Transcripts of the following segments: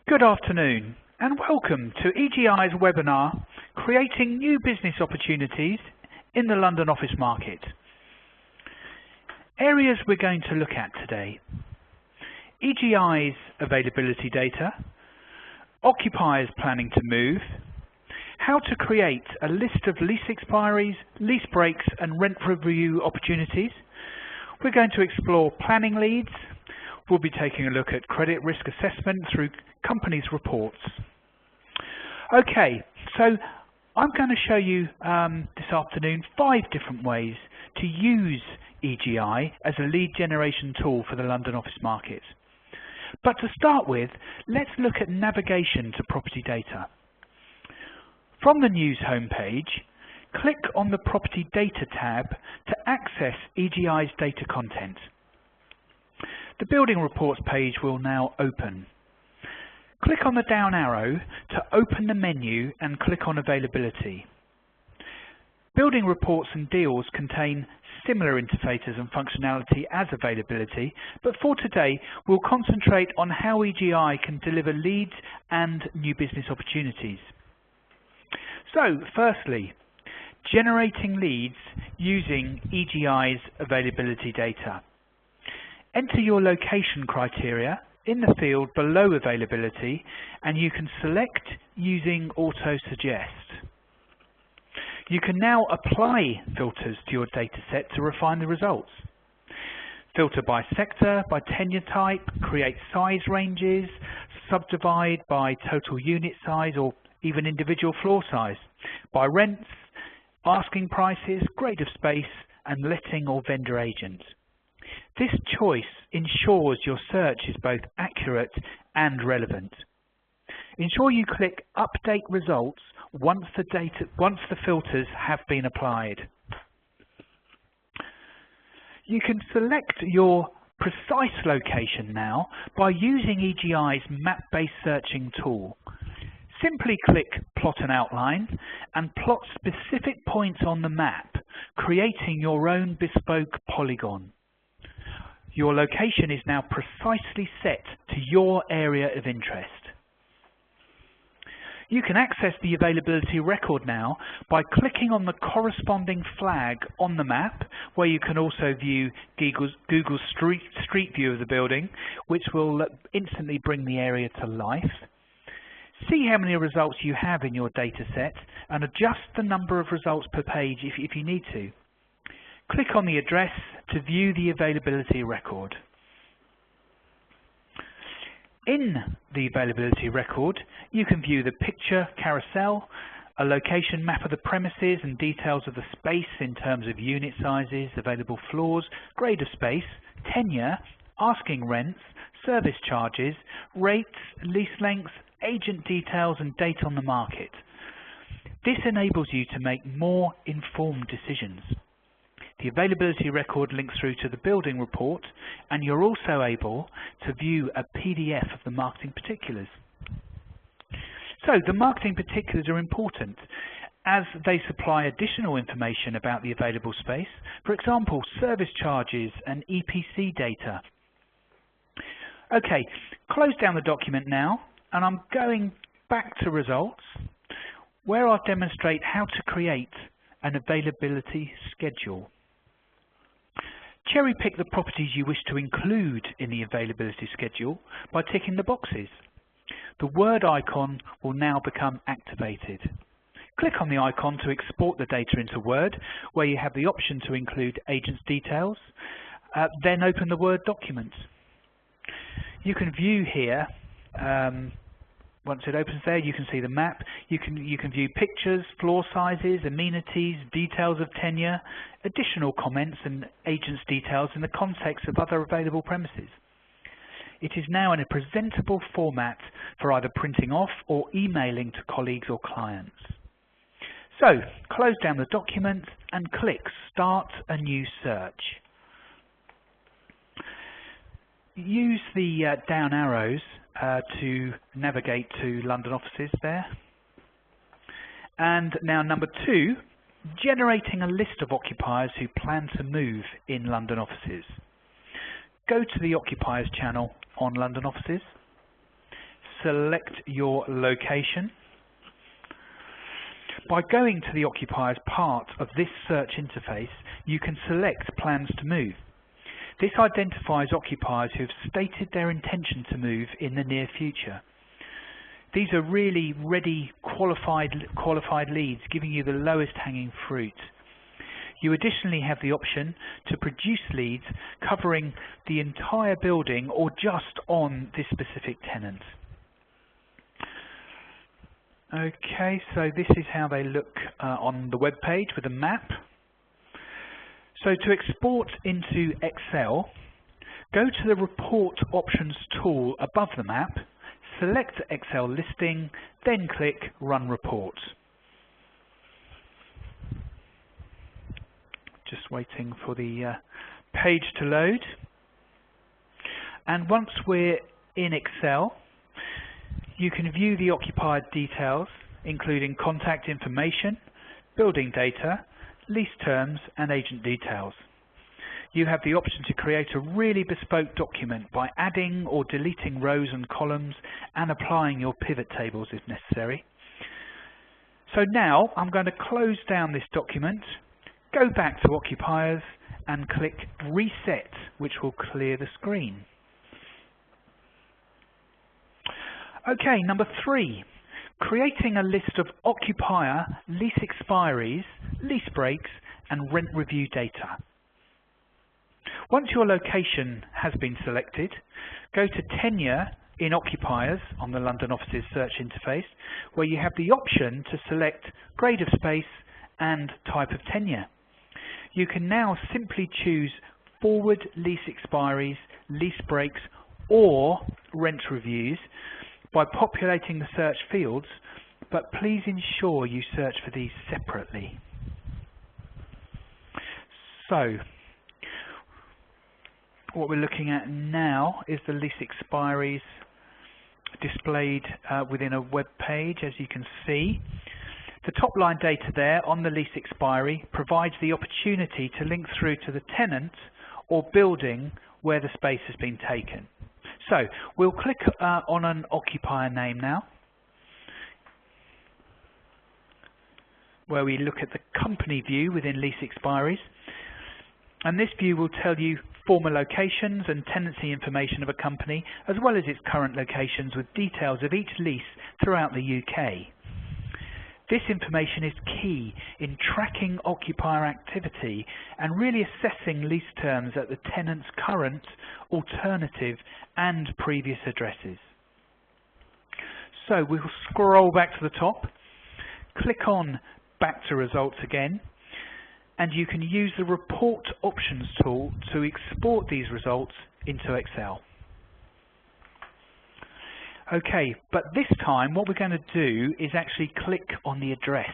Good afternoon and welcome to EGI's webinar, Creating New Business Opportunities in the London Office Market. Areas we're going to look at today: EGI's availability data, occupiers planning to move, how to create a list of lease expiries, lease breaks and rent review opportunities. We're going to explore planning leads. We'll be taking a look at credit risk assessment through companies' reports. Okay, so I'm going to show you this afternoon 5 different ways to use EGI as a lead generation tool for the London office market. But to start with, let's look at navigation to property data. From the news homepage, click on the Property Data tab to access EGI's data content. The Building Reports page will now open. Click on the down arrow to open the menu and click on Availability. Building Reports and Deals contain similar interfaces and functionality as Availability, but for today we'll concentrate on how EGI can deliver leads and new business opportunities. So, firstly, generating leads using EGI's availability data. Enter your location criteria in the field below availability and you can select using Auto Suggest. You can now apply filters to your dataset to refine the results. Filter by sector, by tenure type, create size ranges, subdivide by total unit size or even individual floor size, by rents, asking prices, grade of space and letting or vendor agent. This choice ensures your search is both accurate and relevant. Ensure you click Update Results once the filters have been applied. You can select your precise location now by using EGI's map-based searching tool. Simply click Plot an Outline and plot specific points on the map, creating your own bespoke polygon. Your location is now precisely set to your area of interest. You can access the availability record now by clicking on the corresponding flag on the map, where you can also view Google's Street View of the building, which will instantly bring the area to life. See how many results you have in your data set and adjust the number of results per page if you need to. Click on the address to view the availability record. In the availability record, you can view the picture carousel, a location map of the premises and details of the space in terms of unit sizes, available floors, grade of space, tenure, asking rents, service charges, rates, lease lengths, agent details and date on the market. This enables you to make more informed decisions. The availability record links through to the building report and you're also able to view a PDF of the marketing particulars. So the marketing particulars are important as they supply additional information about the available space, for example, service charges and EPC data. Okay, close down the document now and I'm going back to results where I'll demonstrate how to create an availability schedule. Cherry pick the properties you wish to include in the availability schedule by ticking the boxes. The Word icon will now become activated. Click on the icon to export the data into Word, where you have the option to include agents' details. Then open the Word document. You can view here, once it opens there, you can see the map. You can view pictures, floor sizes, amenities, details of tenure, additional comments and agents' details in the context of other available premises. It is now in a presentable format for either printing off or emailing to colleagues or clients. So, close down the document and click Start a New Search. Use the down arrows to navigate to London offices there. And now number 2, generating a list of occupiers who plan to move in London offices. Go to the occupiers channel on London offices. select your location. By going to the occupiers part of this search interface, you can select plans to move. This identifies occupiers who have stated their intention to move in the near future. These are really ready, qualified leads, giving you the lowest hanging fruit. You additionally have the option to produce leads covering the entire building or just on this specific tenant. Okay, so this is how they look on the web page with a map. So to export into Excel, go to the Report Options tool above the map, select Excel listing, then click Run Report. Just waiting for the page to load. And once we're in Excel, you can view the occupier details, including contact information, building data, lease terms, and agent details. You have the option to create a really bespoke document by adding or deleting rows and columns and applying your pivot tables if necessary. So now I'm going to close down this document, go back to occupiers and click Reset, which will clear the screen. Okay, number 3, creating a list of occupier lease expiries, lease breaks and rent review data. Once your location has been selected, go to Tenure in Occupiers on the London Offices search interface, where you have the option to select grade of space and type of tenure. You can now simply choose forward lease expiries, lease breaks or rent reviews by populating the search fields, but please ensure you search for these separately. So, what we're looking at now is the lease expiries displayed within a web page, as you can see. The top line data there on the lease expiry provides the opportunity to link through to the tenant or building where the space has been taken. So we'll click on an occupier name now, where we look at the company view within lease expiries. And this view will tell you former locations and tenancy information of a company, as well as its current locations with details of each lease throughout the UK. This information is key in tracking occupier activity and really assessing lease terms at the tenant's current, alternative and previous addresses. So we'll scroll back to the top, click on Back to Results again, and you can use the Report Options tool to export these results into Excel. Okay, but this time what we're going to do is actually click on the address.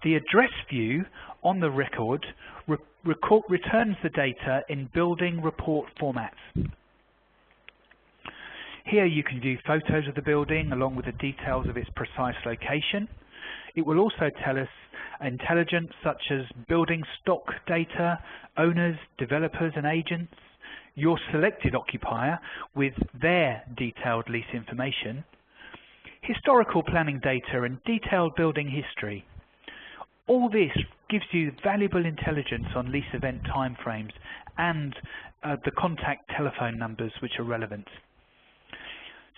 The address view on the record returns the data in building report formats. Here you can view photos of the building along with the details of its precise location. It will also tell us intelligence such as building stock data, owners, developers and agents, your selected occupier with their detailed lease information, historical planning data and detailed building history. All this gives you valuable intelligence on lease event timeframes and the contact telephone numbers which are relevant.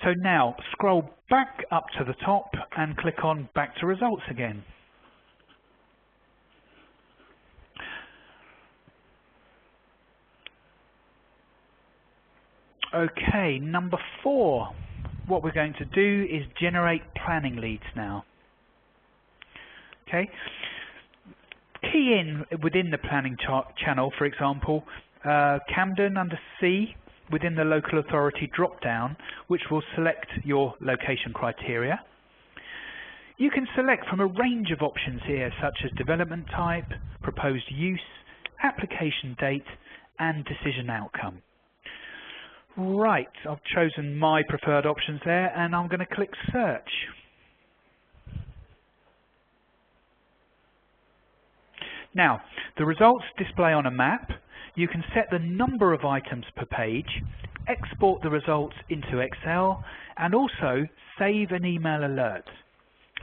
So now scroll back up to the top and click on Back to Results again. Okay, number 4. What we're going to do is generate planning leads now. Okay, key in within the planning channel, for example, Camden under C within the local authority drop down, which will select your location criteria. You can select from a range of options here, such as development type, proposed use, application date, and decision outcome. Right, I've chosen my preferred options there, and I'm going to click search. Now, the results display on a map. You can set the number of items per page, export the results into Excel, and also save an email alert.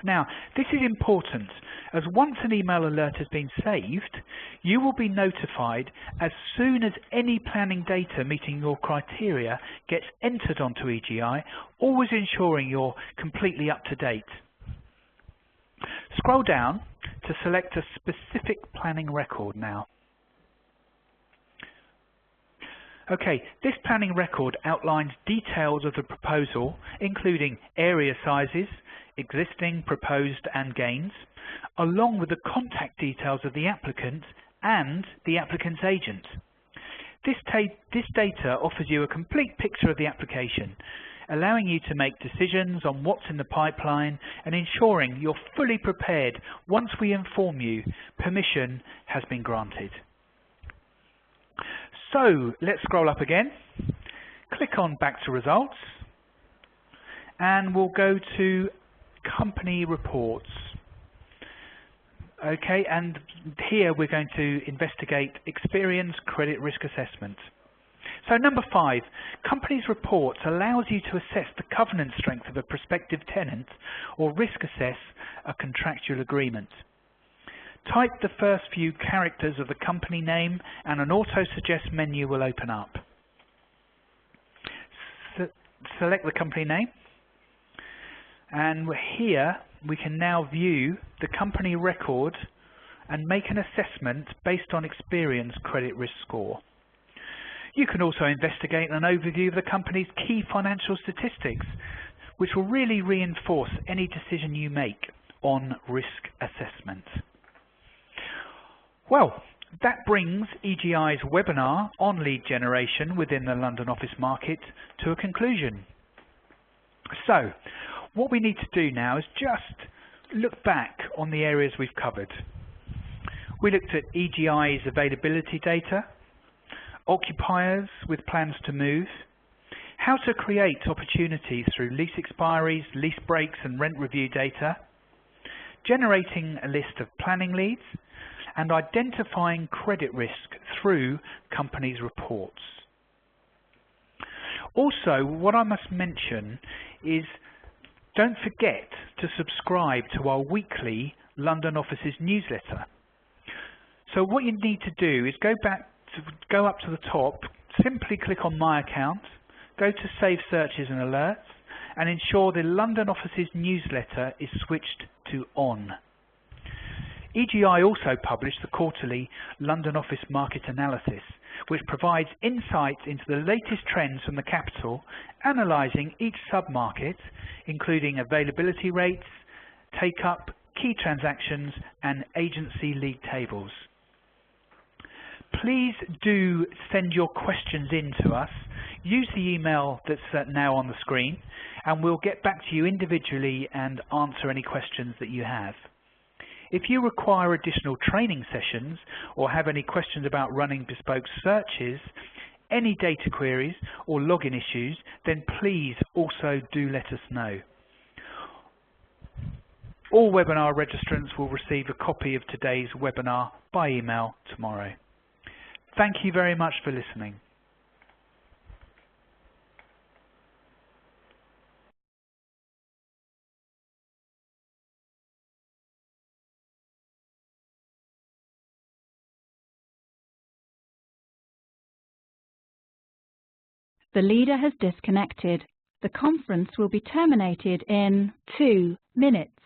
Now, this is important, as once an email alert has been saved, you will be notified as soon as any planning data meeting your criteria gets entered onto EGI, always ensuring you're completely up to date. Scroll down to select a specific planning record now. Okay, this planning record outlines details of the proposal, including area sizes, existing, proposed and gains, along with the contact details of the applicant and the applicant's agent. This data offers you a complete picture of the application, allowing you to make decisions on what's in the pipeline and ensuring you're fully prepared once we inform you permission has been granted. So let's scroll up again, click on Back to Results, and we'll go to Company Reports. Okay, and here we're going to investigate Experience Credit Risk Assessment. So number 5, Company's Reports allows you to assess the covenant strength of a prospective tenant or risk assess a contractual agreement. Type the first few characters of the company name and an auto-suggest menu will open up. Select the company name, and here we can now view the company record and make an assessment based on Experience Credit Risk Score. You can also investigate an overview of the company's key financial statistics, which will really reinforce any decision you make on risk assessment. Well, that brings EGI's webinar on lead generation within the London office market to a conclusion. So, what we need to do now is just look back on the areas we've covered. We looked at EGI's availability data, occupiers with plans to move, how to create opportunities through lease expiries, lease breaks and rent review data, generating a list of planning leads, and identifying credit risk through companies' reports. Also, what I must mention is don't forget to subscribe to our weekly London offices newsletter. So what you need to do is go up to the top, simply click on My Account, go to Save Searches and Alerts, and ensure the London offices newsletter is switched to On. EGI also published the quarterly London office market analysis, which provides insights into the latest trends from the capital, analysing each sub-market, including availability rates, take-up, key transactions, and agency league tables. Please do send your questions in to us. Use the email that's now on the screen, and we'll get back to you individually and answer any questions that you have. If you require additional training sessions or have any questions about running bespoke searches, any data queries or login issues, then please also do let us know. All webinar registrants will receive a copy of today's webinar by email tomorrow. Thank you very much for listening. The leader has disconnected. The conference will be terminated in 2 minutes.